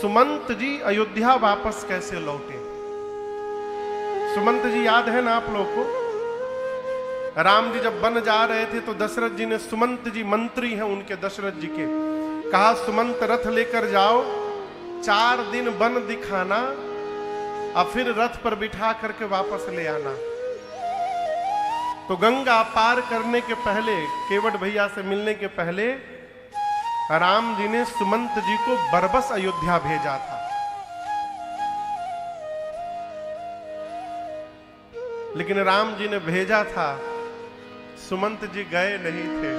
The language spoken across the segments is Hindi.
सुमंत जी अयोध्या वापस कैसे लौटे। सुमंत जी याद है ना आप लोग को? राम जी जब वन जा रहे थे तो दशरथ जी ने, सुमंत जी मंत्री हैं उनके दशरथ जी के, कहा सुमंत रथ लेकर जाओ, 4 दिन वन दिखाना और फिर रथ पर बिठा करके वापस ले आना। तो गंगा पार करने के पहले, केवट भैया से मिलने के पहले, राम जी ने सुमंत जी को बरबस अयोध्या भेजा था। लेकिन राम जी ने भेजा था, सुमंत जी गए नहीं थे।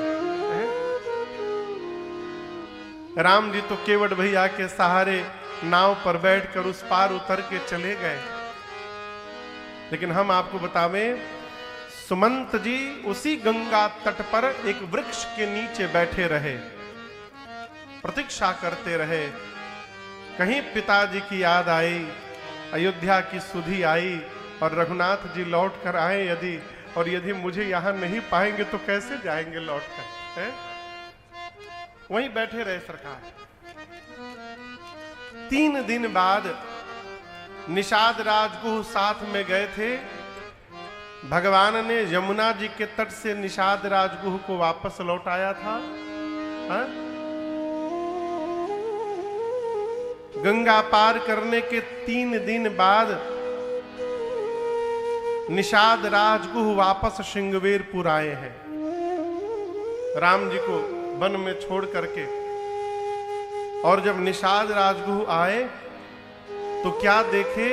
राम जी तो केवट भैया के सहारे नाव पर बैठकर उस पार उतर के चले गए। लेकिन हम आपको बतावें, सुमंत जी उसी गंगा तट पर एक वृक्ष के नीचे बैठे रहे, प्रतीक्षा करते रहे। कहीं पिताजी की याद आई, अयोध्या की सुधि आई और रघुनाथ जी लौट कर आए यदि, और यदि मुझे यहां नहीं पाएंगे तो कैसे जाएंगे लौट कर, है? वहीं बैठे रहे सरकार। 3 दिन बाद निषाद राजगुह साथ में गए थे। भगवान ने यमुना जी के तट से निषाद राजगुह को वापस लौटाया था। हा? गंगा पार करने के 3 दिन बाद निषाद राजगुह वापस श्रृंगवेरपुर आए हैं, राम जी को वन में छोड़ करके। और जब निषाद राजगुह आए तो क्या देखे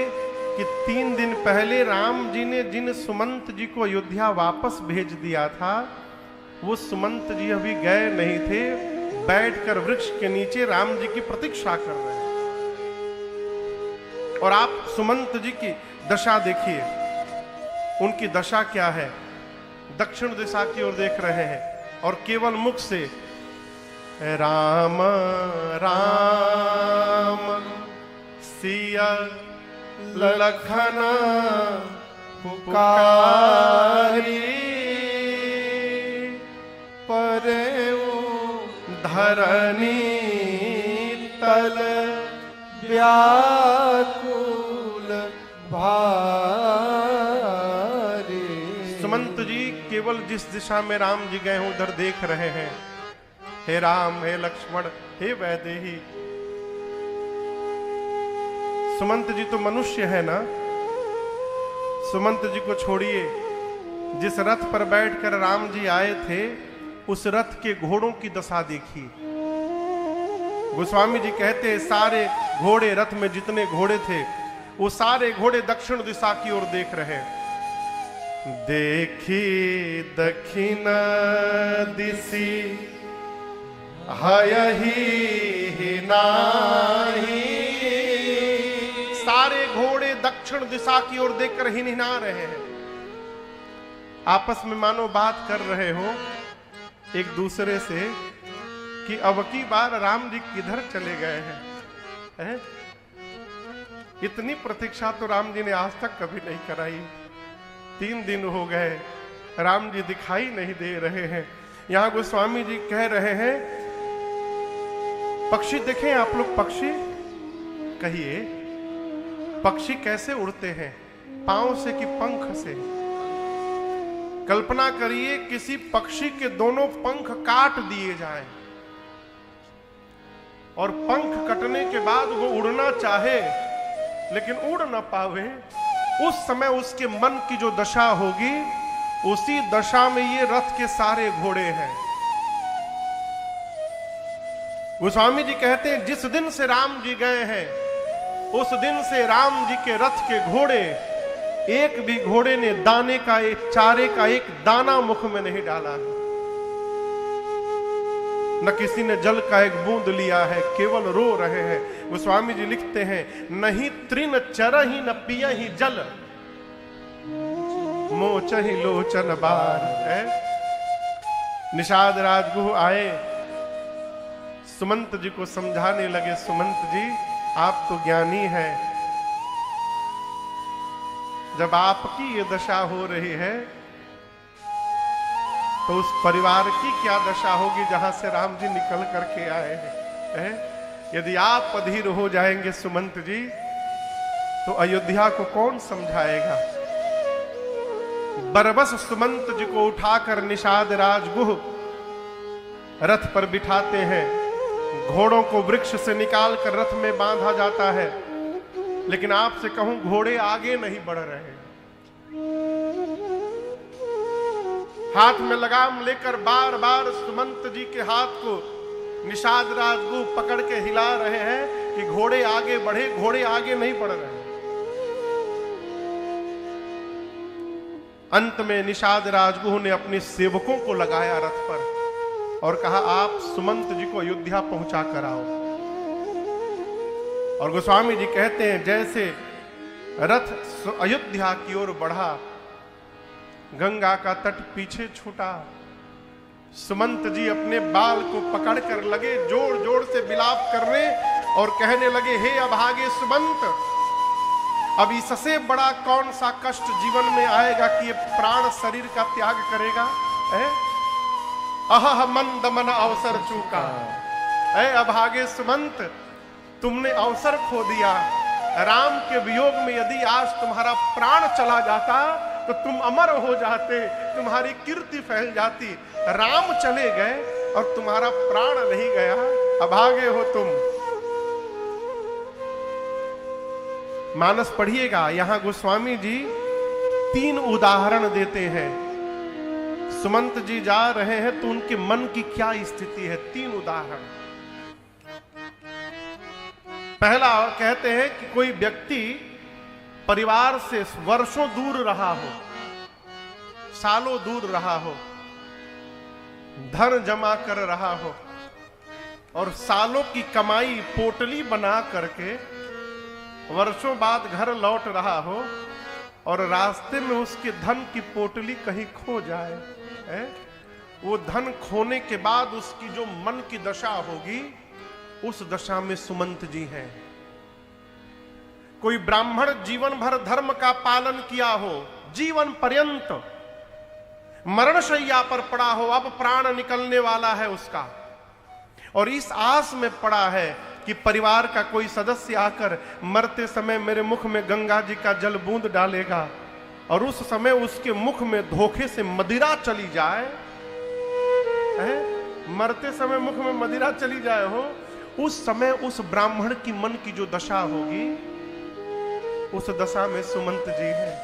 कि 3 दिन पहले राम जी ने जिन सुमंत जी को अयोध्या वापस भेज दिया था, वो सुमंत जी अभी गए नहीं थे, बैठकर वृक्ष के नीचे राम जी की प्रतीक्षा कर रहे हैं। और आप सुमंत जी की दशा देखिए, उनकी दशा क्या है? दक्षिण दिशा की ओर देख रहे हैं और केवल मुख से राम राम सिया लखन पुकारी, परेऊ धरनी तल व्याकुल भारी। सुमंत जी केवल जिस दिशा में राम जी गए हैं उधर देख रहे हैं। हे राम, हे लक्ष्मण, हे वैदेही। सुमंत जी तो मनुष्य है ना। सुमंत जी को छोड़िए, जिस रथ पर बैठकर राम जी आए थे उस रथ के घोड़ों की दशा देखिए। गोस्वामी जी कहते हैं सारे घोड़े, रथ में जितने घोड़े थे वो सारे घोड़े दक्षिण दिशा की ओर देख रहे हैं। देखी दक्षिण दिशी हयहि नाही, सारे घोड़े दक्षिण दिशा की ओर देखकर हिनहिना रहे हैं। आपस में मानो बात कर रहे हो एक दूसरे से कि अब की बार राम जी किधर चले गए हैं। इतनी प्रतीक्षा तो राम जी ने आज तक कभी नहीं कराई। 3 दिन हो गए, राम जी दिखाई नहीं दे रहे हैं। यहां गोस्वामी जी कह रहे हैं, पक्षी देखें आप लोग, पक्षी कहिए, पक्षी कैसे उड़ते हैं? पांव से कि पंख से? कल्पना करिए किसी पक्षी के दोनों पंख काट दिए जाएं और पंख कटने के बाद वो उड़ना चाहे लेकिन उड़ ना पावे। उस समय उसके मन की जो दशा होगी, उसी दशा में ये रथ के सारे घोड़े हैं। गोस्वामी जी कहते हैं जिस दिन से राम जी गए हैं उस दिन से राम जी के रथ के घोड़े, एक भी घोड़े ने दाने का, एक चारे का एक दाना मुख में नहीं डाला, न किसी ने जल का एक बूंद लिया है, केवल रो रहे हैं। गोस्वामी जी लिखते हैं, नहीं तृण चरहि न पियहि जल, मोचहि लोचन बार। निषाद राजगुह आए, सुमंत जी को समझाने लगे, सुमंत जी आप तो ज्ञानी हैं, जब आपकी ये दशा हो रही है तो उस परिवार की क्या दशा होगी जहां से राम जी निकल करके आए हैं। यदि आप अधीर हो जाएंगे सुमंत जी, तो अयोध्या को कौन समझाएगा। बरबस सुमंत जी को उठाकर निषाद राजगुह रथ पर बिठाते हैं। घोड़ों को वृक्ष से निकालकर रथ में बांधा जाता है, लेकिन आपसे कहूं घोड़े आगे नहीं बढ़ रहे। हाथ में लगाम लेकर बार बार सुमंत जी के हाथ को निषाद राजगुह पकड़ के हिला रहे हैं कि घोड़े आगे बढ़े। घोड़े आगे नहीं बढ़ रहे। अंत में निषाद राजगुह ने अपने सेवकों को लगाया रथ पर और कहा, आप सुमंत जी को अयोध्या पहुंचा कर आओ। और गोस्वामी जी कहते हैं, जैसे रथ अयोध्या की ओर बढ़ा, गंगा का तट पीछे छूटा। सुमंत जी अपने बाल को पकड़कर लगे जोर जोर से विलाप करने और कहने लगे, हे अभागे सुमंत, अब इससे बड़ा कौन सा कष्ट जीवन में आएगा कि ये प्राण शरीर का त्याग करेगा। अह मंद मन अवसर चूका। अभागे सुमंत, तुमने अवसर खो दिया। राम के वियोग में यदि आज तुम्हारा प्राण चला जाता तो तुम अमर हो जाते, तुम्हारी कीर्ति फैल जाती। राम चले गए और तुम्हारा प्राण नहीं गया, अभागे हो तुम। मानस पढ़िएगा, यहां गोस्वामी जी 3 उदाहरण देते हैं। सुमंत जी जा रहे हैं तो उनके मन की क्या स्थिति है, 3 उदाहरण। पहला कहते हैं कि कोई व्यक्ति परिवार से वर्षों दूर रहा हो, सालों दूर रहा हो, धन जमा कर रहा हो और सालों की कमाई पोटली बना करके वर्षों बाद घर लौट रहा हो और रास्ते में उसके धन की पोटली कहीं खो जाए। वो धन खोने के बाद उसकी जो मन की दशा होगी, उस दशा में सुमंत जी हैं। कोई ब्राह्मण जीवन भर धर्म का पालन किया हो, जीवन पर्यंत मरणशैया पर पड़ा हो, अब प्राण निकलने वाला है उसका, और इस आस में पड़ा है कि परिवार का कोई सदस्य आकर मरते समय मेरे मुख में गंगा जी का जल बूंद डालेगा, और उस समय उसके मुख में धोखे से मदिरा चली जाए। मरते समय मुख में मदिरा चली जाए हो, उस समय उस ब्राह्मण की मन की जो दशा होगी, उस दशा में सुमंत जी हैं।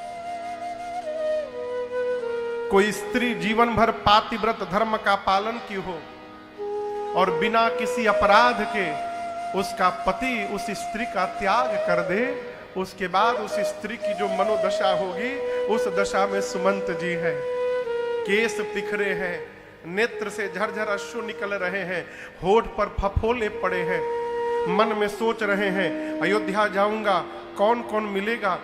कोई स्त्री जीवन भर पातिव्रत धर्म का पालन की हो और बिना किसी अपराध के उसका पति उस स्त्री का त्याग कर दे, उसके बाद उस स्त्री की जो मनोदशा होगी, उस दशा में सुमंत जी हैं। केस बिखरे हैं, नेत्र से झरझर अश्रु निकल रहे हैं, होठ पर फफोले पड़े हैं, मन में सोच रहे हैं अयोध्या जाऊंगा, कौन कौन मिलेगा।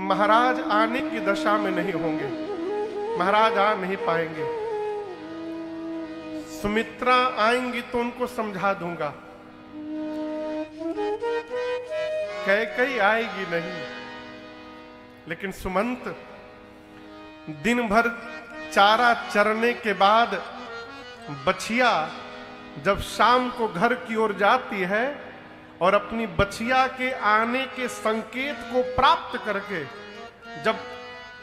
महाराज आने की दशा में नहीं होंगे, महाराज आ नहीं पाएंगे। सुमित्रा आएंगी तो उनको समझा दूंगा, कैकेयी आएगी नहीं। लेकिन सुमंत दिन भर चारा चरने के बाद बछिया जब शाम को घर की ओर जाती है और अपनी बछिया के आने के संकेत को प्राप्त करके जब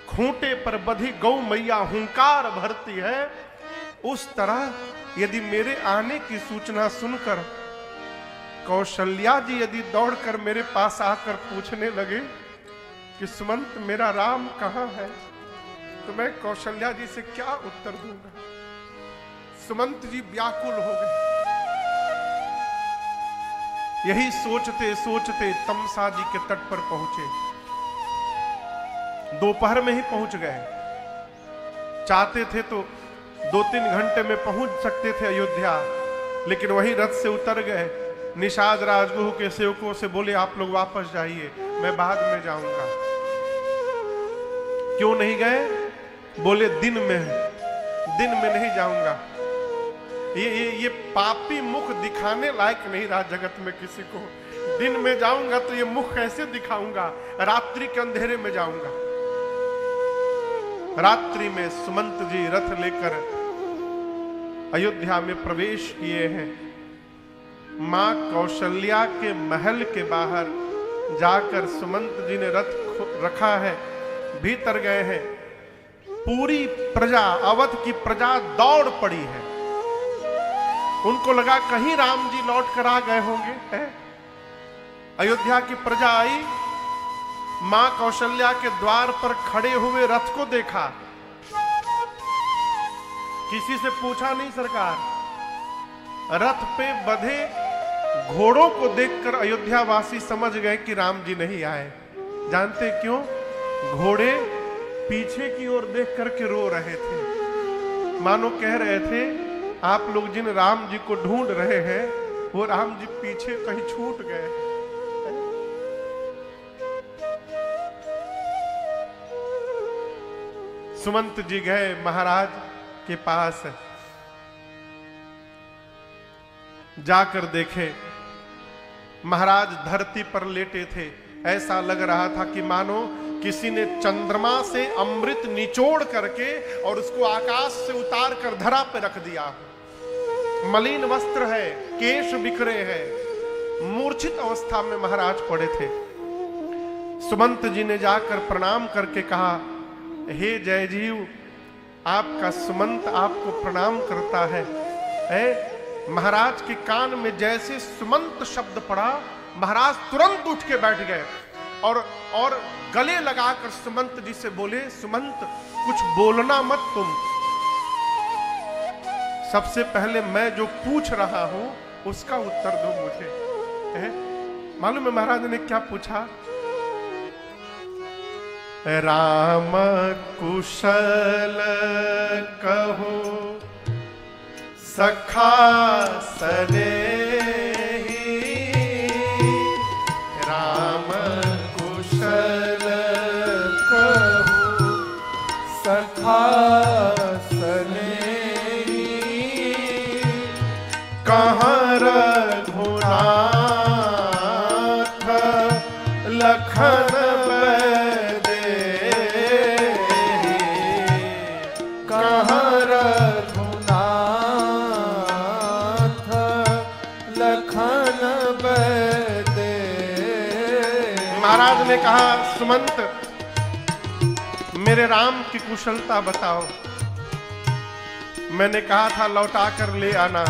खूंटे पर बधी गौ मैया हुंकार भरती है, उस तरह यदि मेरे आने की सूचना सुनकर कौशल्या जी यदि दौड़कर मेरे पास आकर पूछने लगे कि सुमंत मेरा राम कहां है, तो मैं कौशल्या जी से क्या उत्तर दूंगा। सुमंत जी व्याकुल हो गए। यही सोचते सोचते तमसा जी के तट पर पहुंचे। दोपहर में ही पहुंच गए। चाहते थे तो 2-3 घंटे में पहुंच सकते थे अयोध्या, लेकिन वही रथ से उतर गए। निषाद राजगुह के सेवकों से बोले, आप लोग वापस जाइए, मैं बाद में जाऊंगा। क्यों नहीं गए? बोले दिन में नहीं जाऊंगा। ये पापी मुख दिखाने लायक नहीं रहा जगत में किसी को। दिन में जाऊंगा तो ये मुख कैसे दिखाऊंगा, रात्रि के अंधेरे में जाऊंगा। रात्रि में सुमंत जी रथ लेकर अयोध्या में प्रवेश किए हैं। मां कौशल्या के महल के बाहर जाकर सुमंत जी ने रथ रखा है, भीतर गए हैं। पूरी प्रजा, अवध की प्रजा दौड़ पड़ी है। उनको लगा कहीं राम जी लौट कर आ गए होंगे, है? अयोध्या की प्रजा आई, मां कौशल्या के द्वार पर खड़े हुए रथ को देखा। किसी से पूछा नहीं सरकार, रथ पे बंधे घोड़ों को देखकर अयोध्या वासी समझ गए कि राम जी नहीं आए। जानते क्यों? घोड़े पीछे की ओर देख करके रो रहे थे, मानो कह रहे थे आप लोग जिन राम जी को ढूंढ रहे हैं वो राम जी पीछे कहीं छूट गए। सुमंत जी गए महाराज के पास, जाकर देखे महाराज धरती पर लेटे थे। ऐसा लग रहा था कि मानो किसी ने चंद्रमा से अमृत निचोड़ करके और उसको आकाश से उतार कर धरा पे रख दिया। मलिन वस्त्र है, केश बिखरे हैं, मूर्छित अवस्था में महाराज पड़े थे। सुमंत जी ने जाकर प्रणाम करके कहा, हे जय जीव, आपका सुमंत आपको प्रणाम करता है। महाराज के कान में जैसे सुमंत शब्द पड़ा, महाराज तुरंत उठ के बैठ गए और गले लगाकर सुमंत जी से बोले, सुमंत कुछ बोलना मत तुम, सबसे पहले मैं जो पूछ रहा हूं उसका उत्तर दो मुझे। मालूम है महाराज ने क्या पूछा? राम कुशल कहो सखा सनेही, राम कुशल कहो सखा सनेही, कहाँ रघुनाथ लखन महाराज ने कहा, सुमंत मेरे राम की कुशलता बताओ। मैंने कहा था लौटा कर ले आना,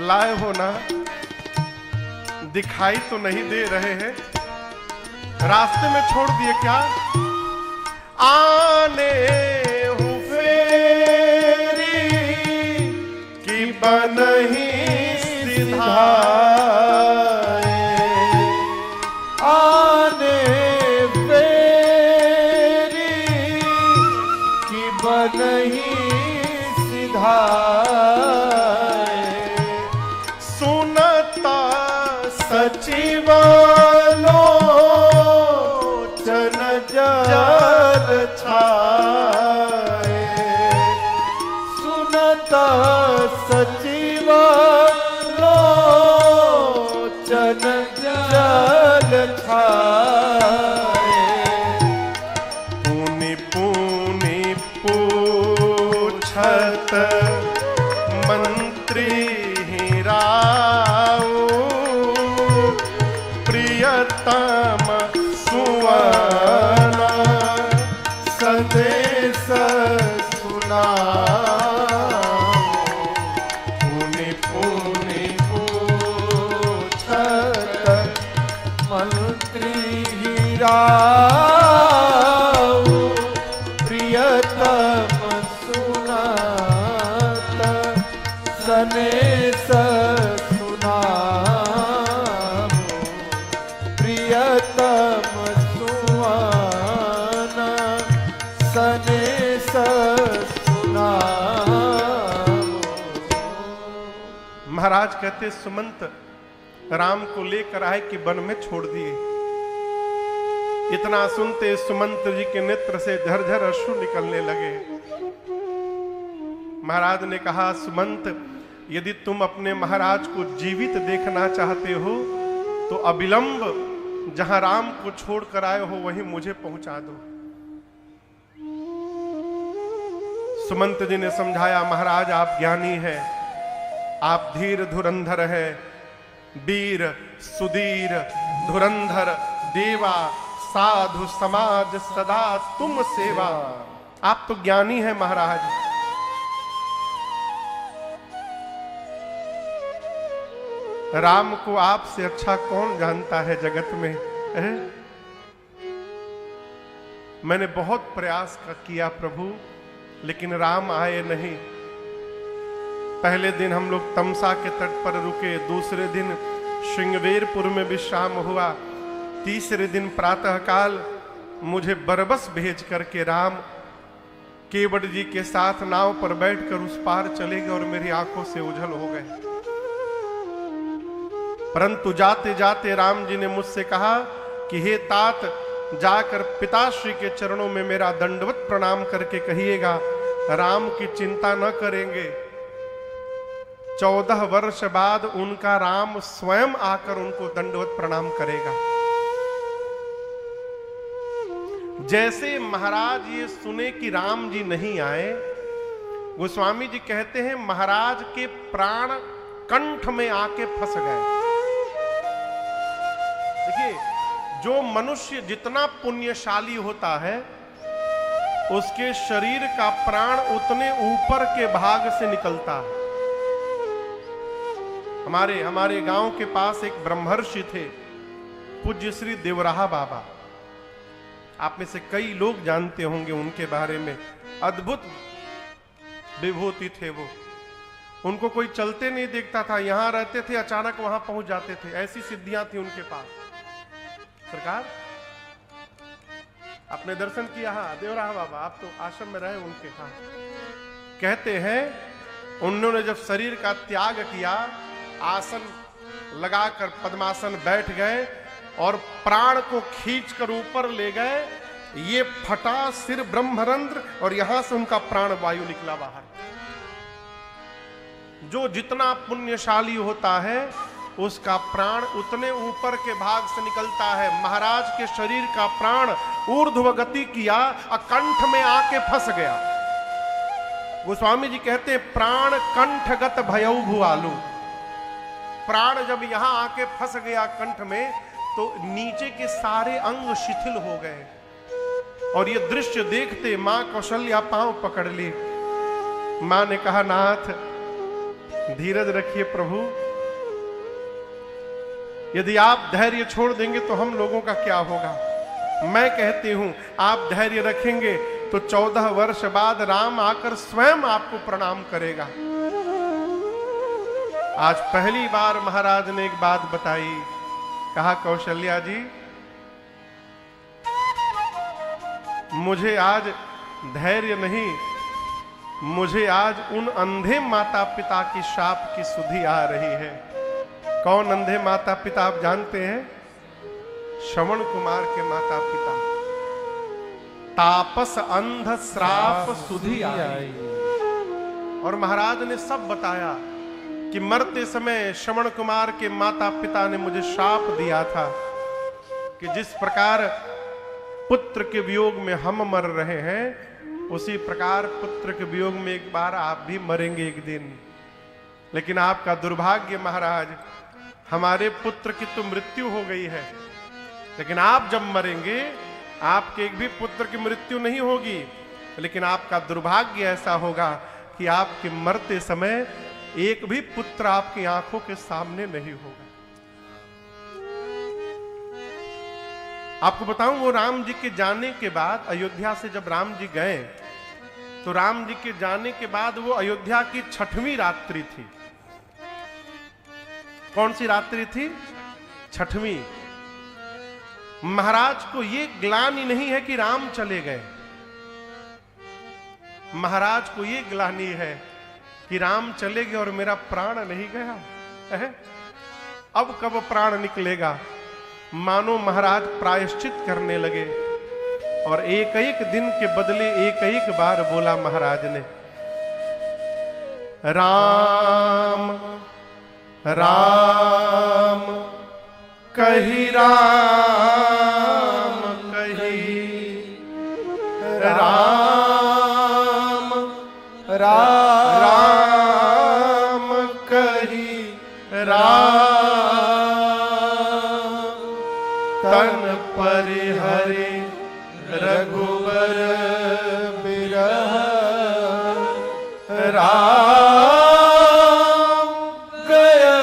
लाए हो ना? दिखाई तो नहीं दे रहे हैं, रास्ते में छोड़ दिए क्या? आने हूं फेरी कि बनही सिधाए, आने फेरी कि बनही सिधाए, सुनता सचिव लोचन जल छाए, सुनता सचिव लोचन जल छाए, पुनि पुनि पूछत मंत्री राऊ, प्रियतम सुवन संदेश सुनाऊ, पुनि पुनि पूछत मंत्री राऊ, प्रियतम सुनात सनेश सुनाऊ, प्रियतम सुवन सनेश सुनाऊ। महाराज कहते, सुमंत राम को लेकर आए कि वन में छोड़ दिए। इतना सुनते सुमंत जी के नेत्र से झरझर अश्रु निकलने लगे। महाराज ने कहा, सुमंत यदि तुम अपने महाराज को जीवित देखना चाहते हो तो अविलंब जहां राम को छोड़कर आए हो वहीं मुझे पहुंचा दो। सुमंत जी ने समझाया, महाराज आप ज्ञानी हैं, आप धीर धुरंधर हैं, वीर सुधीर धुरंधर देवा साधु समाज सदा तुम सेवा। आप तो ज्ञानी हैं महाराज, राम को आपसे अच्छा कौन जानता है जगत में है? मैंने बहुत प्रयास किया प्रभु, लेकिन राम आए नहीं। पहले दिन हम लोग तमसा के तट पर रुके, दूसरे दिन श्रृंगवेरपुर में विश्राम हुआ, तीसरे दिन प्रातःकाल मुझे बरबस भेज करके राम केवट जी के साथ नाव पर बैठकर उस पार चले गए और मेरी आंखों से ओझल हो गए। परंतु जाते जाते राम जी ने मुझसे कहा कि हे तात, जाकर पिताश्री के चरणों में मेरा दंडवत प्रणाम करके कहिएगा राम की चिंता न करेंगे। 14 वर्ष बाद उनका राम स्वयं आकर उनको दंडवत प्रणाम करेगा। जैसे महाराज ये सुने कि राम जी नहीं आए, गोस्वामी जी कहते हैं महाराज के प्राण कंठ में आके फंस गए। देखिए, जो मनुष्य जितना पुण्यशाली होता है उसके शरीर का प्राण उतने ऊपर के भाग से निकलता है। हमारे गांव के पास एक ब्रह्मर्षि थे, पूज्य श्री देवराहा बाबा। आप में से कई लोग जानते होंगे उनके बारे में। अद्भुत विभूति थे वो, उनको कोई चलते नहीं देखता था, यहां रहते थे अचानक वहां पहुंच जाते थे, ऐसी सिद्धियां थी उनके पास। सरकार आपने दर्शन किया? हाँ, देवराहा बाबा, आप तो आश्रम में रहे उनके। हाँ, कहते हैं उन्होंने जब शरीर का त्याग किया, आसन लगाकर पद्मासन बैठ गए और प्राण को खींचकर ऊपर ले गए। ये फटा सिर ब्रह्मरंध्र और यहां से उनका प्राण वायु निकला बाहर। जो जितना पुण्यशाली होता है उसका प्राण उतने ऊपर के भाग से निकलता है। महाराज के शरीर का प्राण ऊर्ध्व गति किया और कंठ में आके फंस गया। गोस्वामी जी कहते हैं प्राण कंठगत भयउ भुआलु। प्राण जब यहां आके फंस गया कंठ में तो नीचे के सारे अंग शिथिल हो गए। और ये दृश्य देखते मां कौशल्या पांव पकड़ ली। मां ने कहा नाथ धीरज रखिए प्रभु, यदि आप धैर्य छोड़ देंगे तो हम लोगों का क्या होगा। मैं कहती हूं आप धैर्य रखेंगे तो 14 वर्ष बाद राम आकर स्वयं आपको प्रणाम करेगा। आज पहली बार महाराज ने एक बात बताई, कहा कौशल्या जी मुझे आज धैर्य नहीं, मुझे आज उन अंधे माता पिता की शाप की सुधि आ रही है। कौन अंधे माता पिता आप जानते हैं? श्रवण कुमार के माता पिता। तापस अंध श्राप सुधि आई। और महाराज ने सब बताया कि मरते समय श्रवण कुमार के माता पिता ने मुझे शाप दिया था कि जिस प्रकार पुत्र के वियोग में हम मर रहे हैं उसी प्रकार पुत्र के वियोग में एक बार आप भी मरेंगे एक दिन। लेकिन आपका दुर्भाग्य महाराज, हमारे पुत्र की तो मृत्यु हो गई है, लेकिन आप जब मरेंगे आपके एक भी पुत्र की मृत्यु नहीं होगी, लेकिन आपका दुर्भाग्य ऐसा होगा कि आपके मरते समय एक भी पुत्र आपकी आंखों के सामने नहीं होगा। आपको बताऊं, वो राम जी के जाने के बाद अयोध्या से जब राम जी गए तो राम जी के जाने के बाद वो अयोध्या की 6वीं रात्रि थी। कौन सी रात्रि थी? 6वीं। महाराज को ये ग्लानि नहीं है कि राम चले गए, महाराज को ये ग्लानि है कि राम चले गए और मेरा प्राण नहीं गया है। अब कब प्राण निकलेगा। मानो महाराज प्रायश्चित करने लगे और एक एक दिन के बदले एक एक बार बोला महाराज ने, राम राम कही राम कही, राम राम कही राम तन परिहरि रघुबर बिरह राम गयो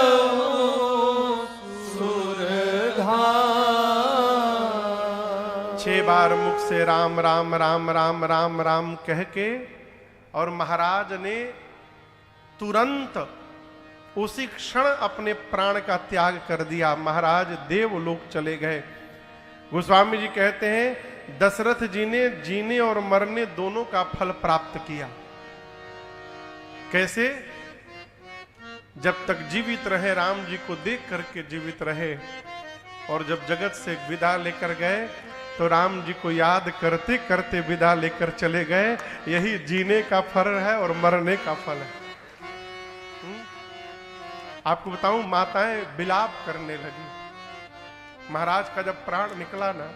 सुरधाम। 6 बार मुख से राम राम राम राम राम राम कह के और महाराज ने तुरंत उसी क्षण अपने प्राण का त्याग कर दिया। महाराज देवलोक चले गए। गोस्वामी जी कहते हैं दशरथ जी ने जीने और मरने दोनों का फल प्राप्त किया। कैसे? जब तक जीवित रहे राम जी को देख करके जीवित रहे, और जब जगत से विदा लेकर गए तो राम जी को याद करते करते विदा लेकर चले गए। यही जीने का फल है और मरने का फल है। आपको बताऊं, माताएं विलाप करने लगी। महाराज का जब प्राण निकला ना,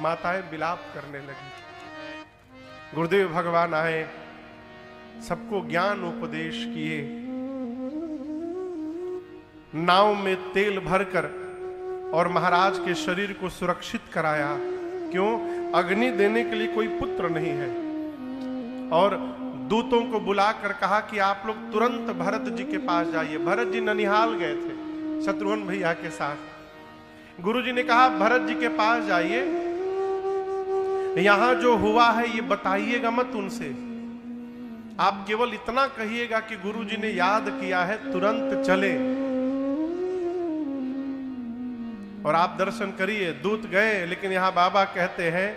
माताएं विलाप करने लगी। गुरुदेव भगवान आए, सबको ज्ञान उपदेश किए, नाव में तेल भरकर और महाराज के शरीर को सुरक्षित कराया। क्यों? अग्नि देने के लिए कोई पुत्र नहीं है। और दूतों को बुलाकर कहा कि आप लोग तुरंत भरत जी के पास जाइए। भरत जी ननिहाल गए थे शत्रुघ्न भैया के साथ। गुरु जी ने कहा भरत जी के पास जाइए, यहां जो हुआ है ये बताइएगा मत उनसे, आप केवल इतना कहिएगा कि गुरु जी ने याद किया है, तुरंत चले और आप दर्शन करिए। दूत गए, लेकिन यहां बाबा कहते हैं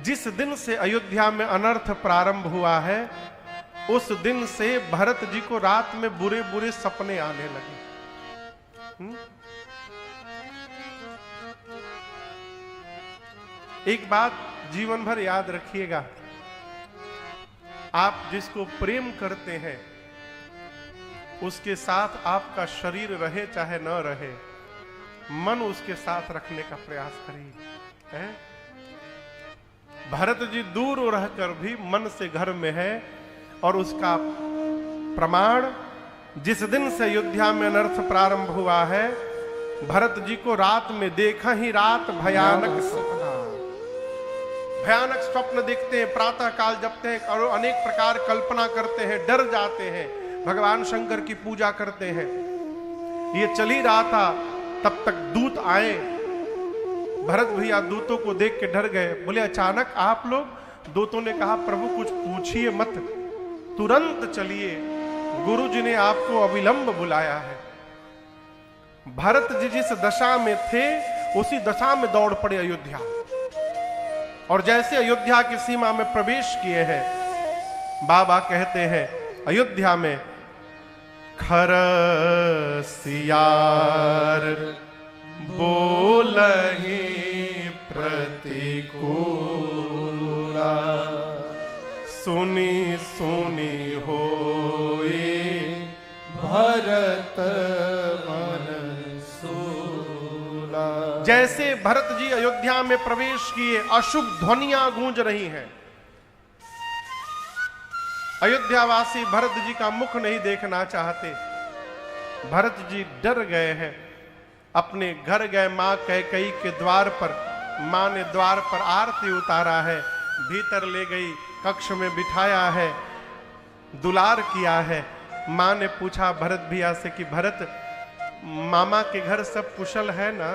जिस दिन से अयोध्या में अनर्थ प्रारंभ हुआ है उस दिन से भरत जी को रात में बुरे बुरे सपने आने लगे। एक बात जीवन भर याद रखिएगा, आप जिसको प्रेम करते हैं उसके साथ आपका शरीर रहे चाहे न रहे, मन उसके साथ रखने का प्रयास करिए। भरत जी दूर रहकर भी मन से घर में है, और उसका प्रमाण जिस दिन से अयोध्या में अनर्थ प्रारंभ हुआ है, भरत जी को रात में देखा ही रात भयानक स्वप्न देखते हैं, प्रातः काल जपते हैं और अनेक प्रकार कल्पना करते हैं, डर जाते हैं, भगवान शंकर की पूजा करते हैं। ये चल ही रहा था, तब तक दूत आए। भरत भैया दूतों को देख के डर गए, बोले अचानक आप लोग? दूतों ने कहा प्रभु कुछ पूछिए मत, तुरंत चलिए, गुरु जी ने आपको अविलंब बुलाया है। भरत जी जिस दशा में थे उसी दशा में दौड़ पड़े अयोध्या, और जैसे अयोध्या की सीमा में प्रवेश किए हैं, बाबा कहते हैं अयोध्या में खर सियार बोलहि प्रतिकूला, सुनी सुनी होए भरत मन सूला। जैसे भरत जी अयोध्या में प्रवेश किए, अशुभ ध्वनियां गूंज रही हैं। अयोध्यावासी भरत जी का मुख नहीं देखना चाहते। भरत जी डर गए हैं, अपने घर गए। मां कैकेयी के द्वार पर, मां ने द्वार पर आरती उतारा है, भीतर ले गई, कक्ष में बिठाया है, दुलार किया है। मां ने पूछा भरत भैया से कि भरत, मामा के घर सब कुशल है ना?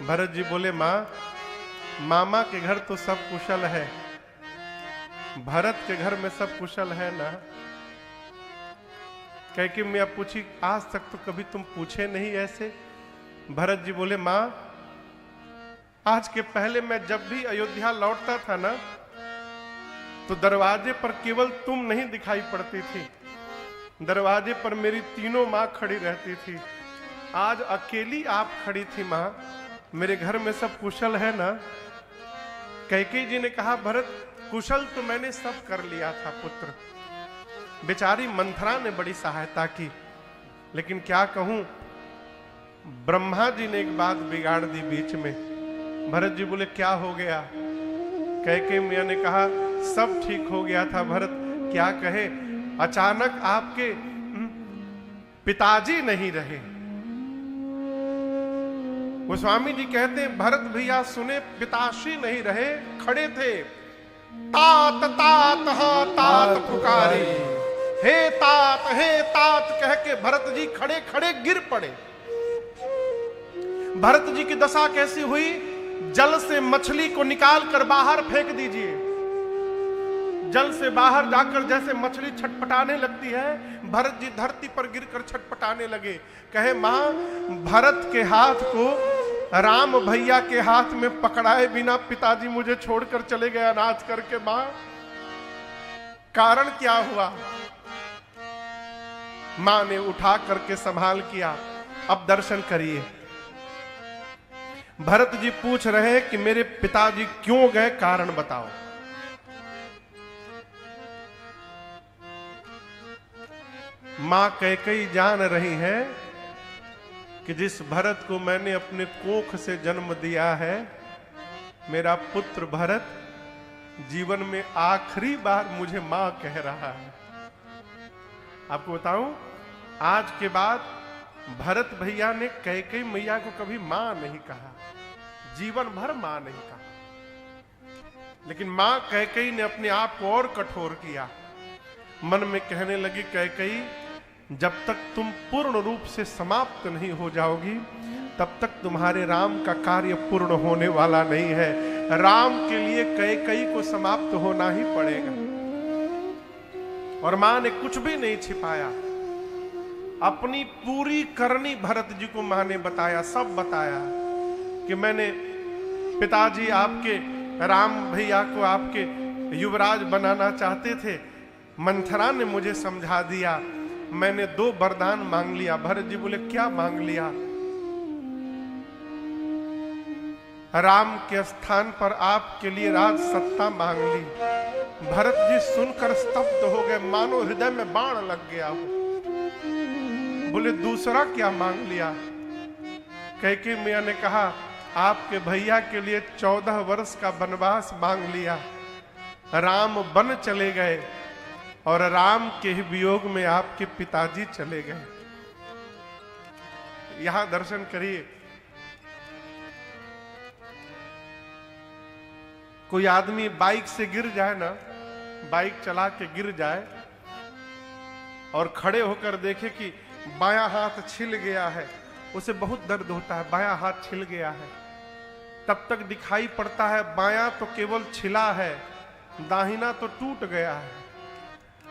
भरत जी बोले मां, मामा के घर तो सब कुशल है, भरत के घर में सब कुशल है ना? कैकेयी मैं पूछी आज तक तो कभी तुम पूछे नहीं ऐसे। भरत जी बोले मां, आज के पहले मैं जब भी अयोध्या लौटता था ना, तो दरवाजे पर केवल तुम नहीं दिखाई पड़ती थी, दरवाजे पर मेरी तीनों मां खड़ी रहती थी। आज अकेली आप खड़ी थी मां, मेरे घर में सब कुशल है ना? कैकेयी जी ने कहा भरत, कुशल तो मैंने सब कर लिया था पुत्र। बेचारी मंथरा ने बड़ी सहायता की, लेकिन क्या कहूं, ब्रह्मा जी ने एक बात बिगाड़ दी बीच में। भरत जी बोले क्या हो गया? कैकेयी मैया ने कहा सब ठीक हो गया था भरत, क्या कहे, अचानक आपके पिताजी नहीं रहे। गोस्वामी जी कहते हैं भरत भैया सुने, पिताश्री नहीं रहे, खड़े थे। तात तात हाँ तात पुकारे, हे तात कह के भरत जी खड़े खड़े गिर पड़े। भरत जी की दशा कैसी हुई? जल से मछली को निकाल कर बाहर फेंक दीजिए। जल से बाहर जाकर जैसे मछली छटपटाने लगती है, भरत जी धरती पर गिरकर छटपटाने लगे। कहे मां, भरत के हाथ को राम भैया के हाथ में पकड़ाए बिना पिताजी मुझे छोड़कर चले गए अनाथ करके। मां, कारण क्या हुआ? मां ने उठा करके संभाल किया। अब दर्शन करिए। भरत जी पूछ रहे हैं कि मेरे पिताजी क्यों गए, कारण बताओ। मां कैकेयी जान रही है कि जिस भरत को मैंने अपने कोख से जन्म दिया है, मेरा पुत्र भरत जीवन में आखिरी बार मुझे मां कह रहा है। आपको बताऊं, आज के बाद भरत भैया ने कैकेयी मैया को कभी मां नहीं कहा, जीवन भर मां नहीं कहा। लेकिन मां कैकेयी ने अपने आप को और कठोर किया। मन में कहने लगी, कैकेयी, जब तक तुम पूर्ण रूप से समाप्त नहीं हो जाओगी, तब तक तुम्हारे राम का कार्य पूर्ण होने वाला नहीं है। राम के लिए कैकेयी को समाप्त होना ही पड़ेगा। और मां ने कुछ भी नहीं छिपाया, अपनी पूरी करनी भरत जी को मां ने बताया, सब बताया कि मैंने पिताजी आपके राम भैया को आपके युवराज बनाना चाहते थे। मंथरा ने मुझे समझा दिया, मैंने 2 वरदान मांग लिया। भरत जी बोले, क्या मांग लिया? राम के स्थान पर आपके लिए राज सत्ता मांग ली। भरत जी सुनकर स्तब्ध हो गए, मानो हृदय में बाण लग गया हो। बोले, दूसरा क्या मांग लिया? कैकेयी मैया ने कहा, आपके भैया के लिए 14 वर्ष का वनवास मांग लिया। राम वन चले गए और राम के ही वियोग में आपके पिताजी चले गए। यहां दर्शन करिए। कोई आदमी बाइक से गिर जाए ना, बाइक चला के गिर जाए और खड़े होकर देखे कि बायां हाथ छिल गया है, उसे बहुत दर्द होता है। बायां हाथ छिल गया है, तब तक दिखाई पड़ता है बायां तो केवल छिला है, दाहिना तो टूट गया है।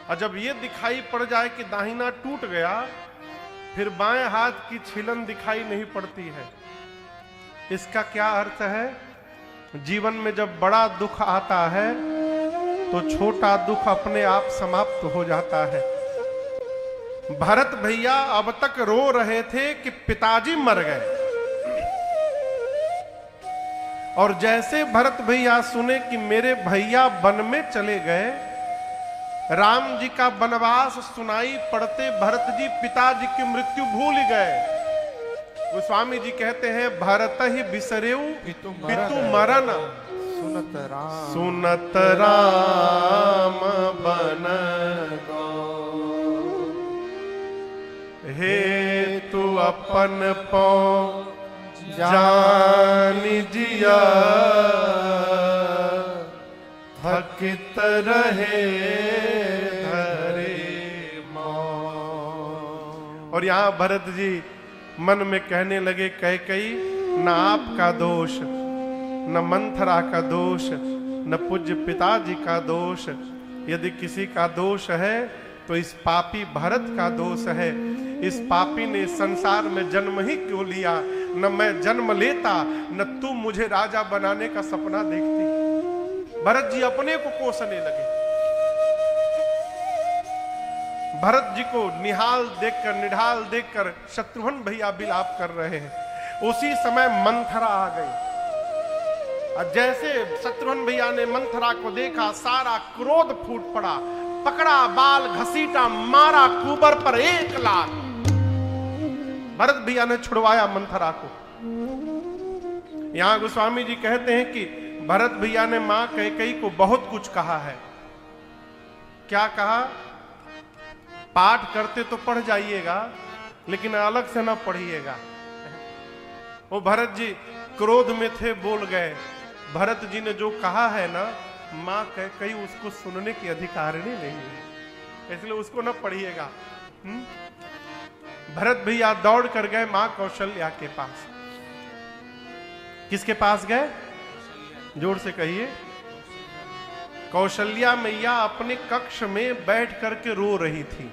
और जब ये दिखाई पड़ जाए कि दाहिना टूट गया, फिर बाएं हाथ की छिलन दिखाई नहीं पड़ती है। इसका क्या अर्थ है? जीवन में जब बड़ा दुख आता है तो छोटा दुख अपने आप समाप्त हो जाता है। भरत भैया अब तक रो रहे थे कि पिताजी मर गए, और जैसे भरत भैया सुने कि मेरे भैया वन में चले गए, राम जी का वनवास सुनाई पड़ते भरत जी पिताजी की मृत्यु भूल गए। गोस्वामी जी कहते हैं, भरत ही बिसरेऊ पितु मरण, सुनत राम बन गो। हे तू अपन पौ जान जिया, थकित रहे धरे मौन। और यहां भरत जी मन में कहने लगे, कैकेयी, न आपका दोष, न मंथरा का दोष, न पूज्य पिताजी का दोष। यदि किसी का दोष है तो इस पापी भरत का दोष है। इस पापी ने संसार में जन्म ही क्यों लिया? न मैं जन्म लेता, न तू मुझे राजा बनाने का सपना देखती। भरत जी अपने को कोसने लगे। भरत जी को निहाल देखकर, निढाल देखकर शत्रुघ्न भैया विलाप कर रहे हैं। उसी समय मंथरा आ गई। और जैसे शत्रुघ्न भैया ने मंथरा को देखा, सारा क्रोध फूट पड़ा, पकड़ा, बाल घसीटा, मारा कुबर पर 1 लाख। भरत भैया ने छुड़वाया मंथरा को। यहां गोस्वामी जी कहते हैं कि भरत भैया ने मां कैकेयी को बहुत कुछ कहा है। क्या कहा? पाठ करते तो पढ़ जाइएगा, लेकिन अलग से ना पढ़िएगा। वो भरत जी क्रोध में थे, बोल गए। भरत जी ने जो कहा है ना, माँ कहीं उसको सुनने की अधिकारिणी नहीं है, इसलिए उसको ना पढ़िएगा। भरत भैया दौड़ कर गए माँ कौशल्या के पास। किसके पास गए? जोर से कहिए। कौशल्या मैया अपने कक्ष में बैठ करके रो रही थी।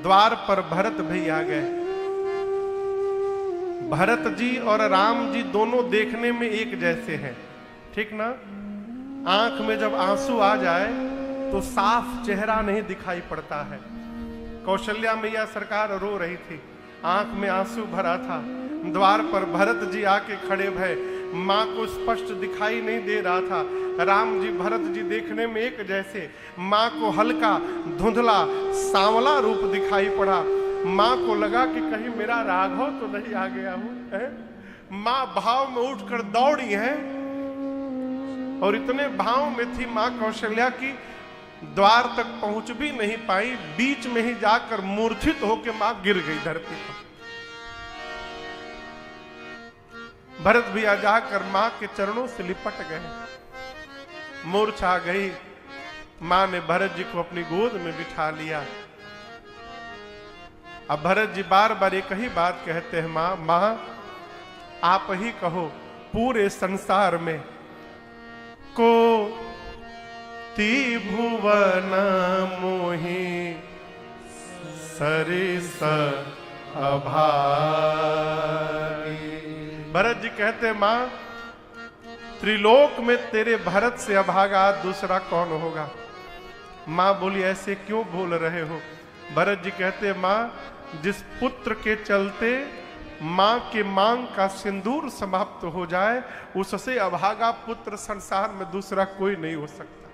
द्वार पर भरत भैया गए। भरत जी और राम जी दोनों देखने में एक जैसे हैं, ठीक ना? आंख में जब आंसू आ जाए तो साफ चेहरा नहीं दिखाई पड़ता है। कौशल्या मैया सरकार रो रही थी, आंख में आंसू भरा था। द्वार पर भरत जी आके खड़े भय, मां को स्पष्ट दिखाई नहीं दे रहा था। राम जी भरत जी देखने में एक जैसे, मां को हल्का धुंधला सांवला रूप दिखाई पड़ा। मां को लगा कि कहीं मेरा राघव तो नहीं आ गया हूं। मां भाव में उठकर दौड़ी है और इतने भाव में थी मां कौशल्या की द्वार तक पहुंच भी नहीं पाई, बीच में ही जाकर मूर्छित होकर मां गिर गई धरती पर। भरत भैया जाकर मां के चरणों से लिपट गए, मूर्छा गई। मां ने भरत जी को अपनी गोद में बिठा लिया। अब भरत जी बार बार एक ही बात कहते हैं, मां आप ही कहो पूरे संसार में को त्रिभुवन मोहि सरिस अभागी। भरत जी कहते मां त्रिलोक में तेरे भरत से अभागा दूसरा कौन होगा? मां बोली ऐसे क्यों बोल रहे हो? भरत जी कहते मां जिस पुत्र के चलते मां के मांग का सिंदूर समाप्त हो जाए, उससे अभागा पुत्र संसार में दूसरा कोई नहीं हो सकता।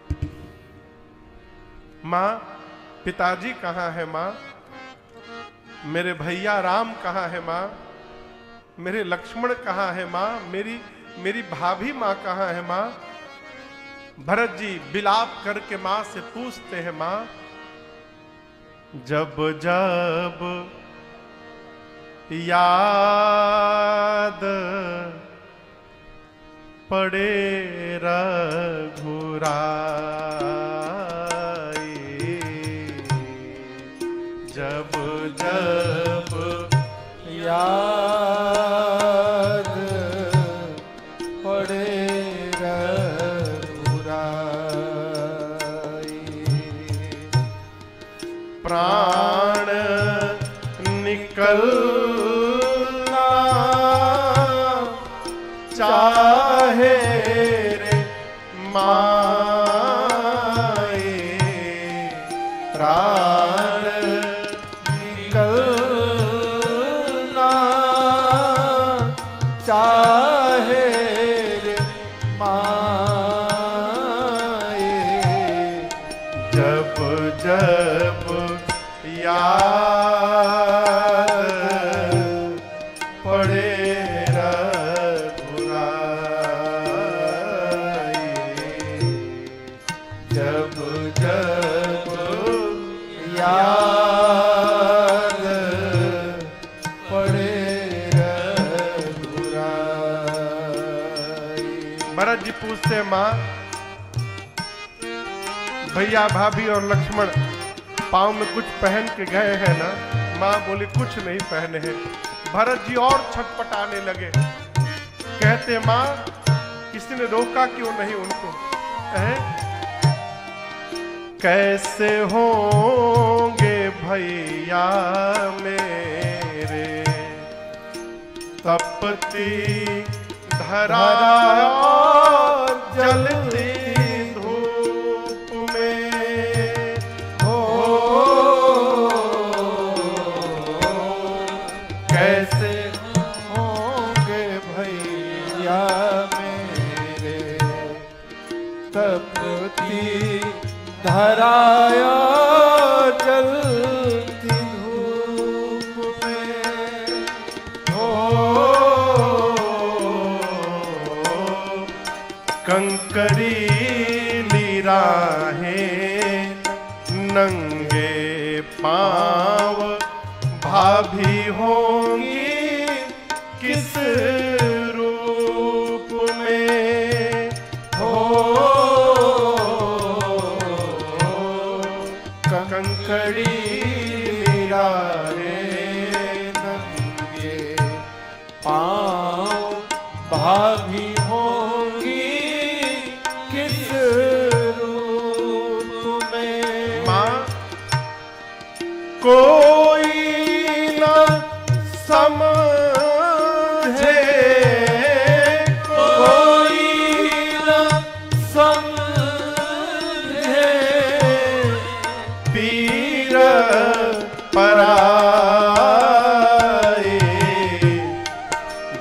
मां पिताजी कहां है? मां मेरे भैया राम कहां है? मां मेरे लक्ष्मण कहां है? मां मेरी भाभी मां कहां है? मां भरत जी विलाप करके मां से पूछते हैं, मां जब जब याद पड़े रघुराई, जब जब याद पड़े रघुराई, प्राण निकलना चाहे रे माए, प्राण निकलना चाहे रे माए, जब जब याद पड़े रघुराई, जब जब याद पड़े रघुराई। भरत जी पूछते मां भैया भाभी और लक्ष्मण पाँव में कुछ पहन के गए हैं ना? मां बोली कुछ नहीं पहने हैं। भरत जी और छटपटाने लगे, कहते मां किसी ने रोका क्यों नहीं उनको? कैसे होंगे भैया मेरे तपती धरा जलती धूप में, हो कैसे होंगे भैया मेरे तपती धराया जलती धूप में, हो कंकरीली राहें नंगे पांव भाभी होंगी पाँव भाभी होंगी किस रूप में। माँ कोई न समझे, कोई न समझे पीर पराए,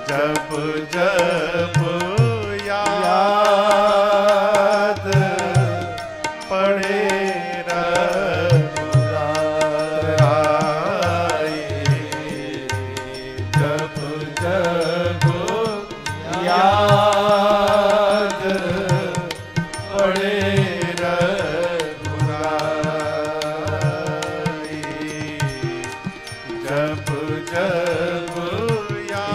जब जब याद पड़े रघुराई, जब जब याद पड़े रघुराई, जब जब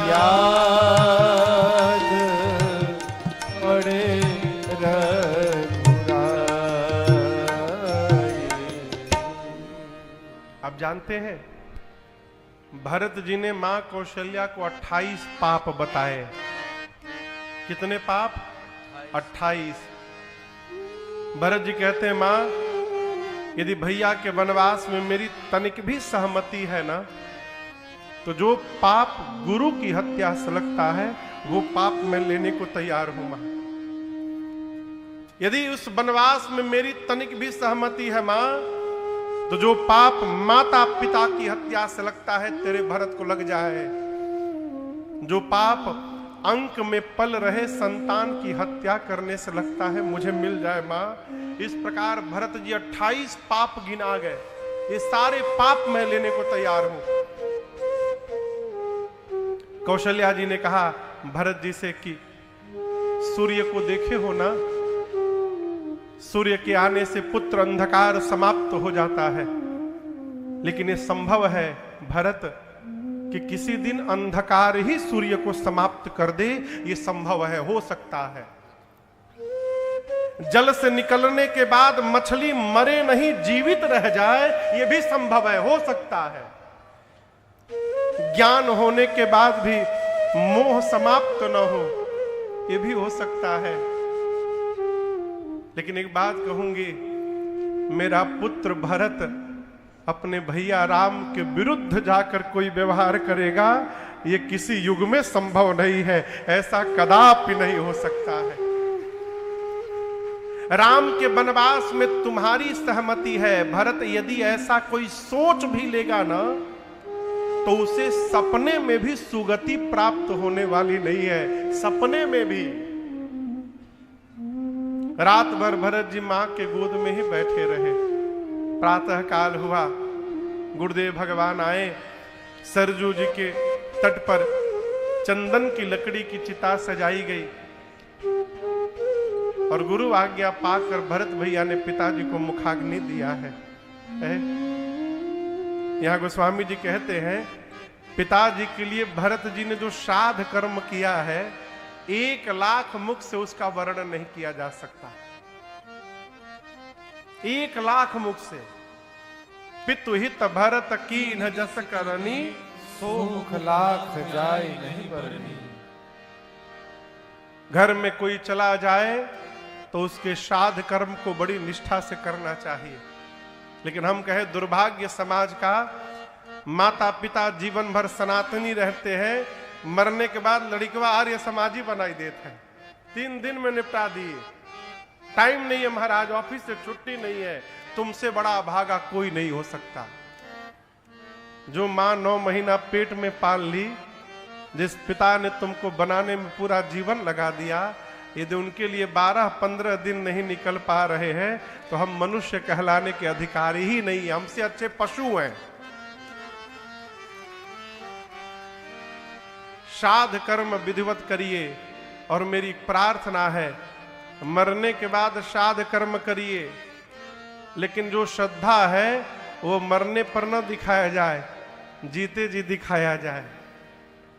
याद पड़े रघुराई। आप जानते हैं भरत जी ने मां कौशल्या को 28 पाप बताए। कितने पाप? 28। भरत जी कहते हैं मां यदि भैया के वनवास में मेरी तनिक भी सहमति है ना, तो जो पाप गुरु की हत्या से लगता है वो पाप मैं लेने को तैयार हूं मां। यदि उस वनवास में मेरी तनिक भी सहमति है मां, तो जो पाप माता पिता की हत्या से लगता है तेरे भरत को लग जाए। जो पाप अंक में पल रहे संतान की हत्या करने से लगता है मुझे मिल जाए मां। इस प्रकार भरत जी 28 पाप गिना गए। ये सारे पाप मैं लेने को तैयार हूं। कौशल्या जी ने कहा भरत जी से कि सूर्य को देखे हो ना, सूर्य के आने से पुत्र अंधकार समाप्त हो जाता है, लेकिन ये संभव है भरत कि किसी दिन अंधकार ही सूर्य को समाप्त कर दे। ये संभव है, हो सकता है। जल से निकलने के बाद मछली मरे नहीं जीवित रह जाए, ये भी संभव है, हो सकता है। ज्ञान होने के बाद भी मोह समाप्त न हो, ये भी हो सकता है। लेकिन एक बात कहूंगी, मेरा पुत्र भरत अपने भैया राम के विरुद्ध जाकर कोई व्यवहार करेगा, ये किसी युग में संभव नहीं है। ऐसा कदापि नहीं हो सकता है। राम के वनवास में तुम्हारी सहमति है भरत, यदि ऐसा कोई सोच भी लेगा ना, तो उसे सपने में भी सुगति प्राप्त होने वाली नहीं है। सपने में भी। रात भर भरत जी मां के गोद में ही बैठे रहे। प्रातः काल हुआ, गुरुदेव भगवान आए। सरजू जी के तट पर चंदन की लकड़ी की चिता सजाई गई और गुरु आज्ञा पाकर भरत भैया ने पिताजी को मुखाग्नि दिया है। यहां गोस्वामी जी कहते हैं पिताजी के लिए भरत जी ने जो श्राद्ध कर्म किया है, 1,00,000 मुख से उसका वर्णन नहीं किया जा सकता। 1,00,000 मुख से। पितु हित भरत कीन्ह जस करनी, सो मुख लाख जाय नहीं बरनी। घर में कोई चला जाए तो उसके श्राद्ध कर्म को बड़ी निष्ठा से करना चाहिए। लेकिन हम कहे दुर्भाग्य समाज का, माता पिता जीवन भर सनातनी रहते हैं, मरने के बाद लड़कवा आर्य समाजी बनाई देते हैं। 3 दिन में निपटा दिए। टाइम नहीं है महाराज, ऑफिस से छुट्टी नहीं है, तुमसे बड़ा अभागा कोई नहीं हो सकता। जो मां 9 महीना पेट में पाल ली, जिस पिता ने तुमको बनाने में पूरा जीवन लगा दिया, यदि उनके लिए 12-15 दिन नहीं निकल पा रहे हैं, तो हम मनुष्य कहलाने के अधिकारी ही नहीं, हमसे अच्छे पशु हैं। श्राद्ध कर्म विधिवत करिए, और मेरी प्रार्थना है मरने के बाद श्राद्ध कर्म करिए, लेकिन जो श्रद्धा है वो मरने पर न दिखाया जाए, जीते जी दिखाया जाए।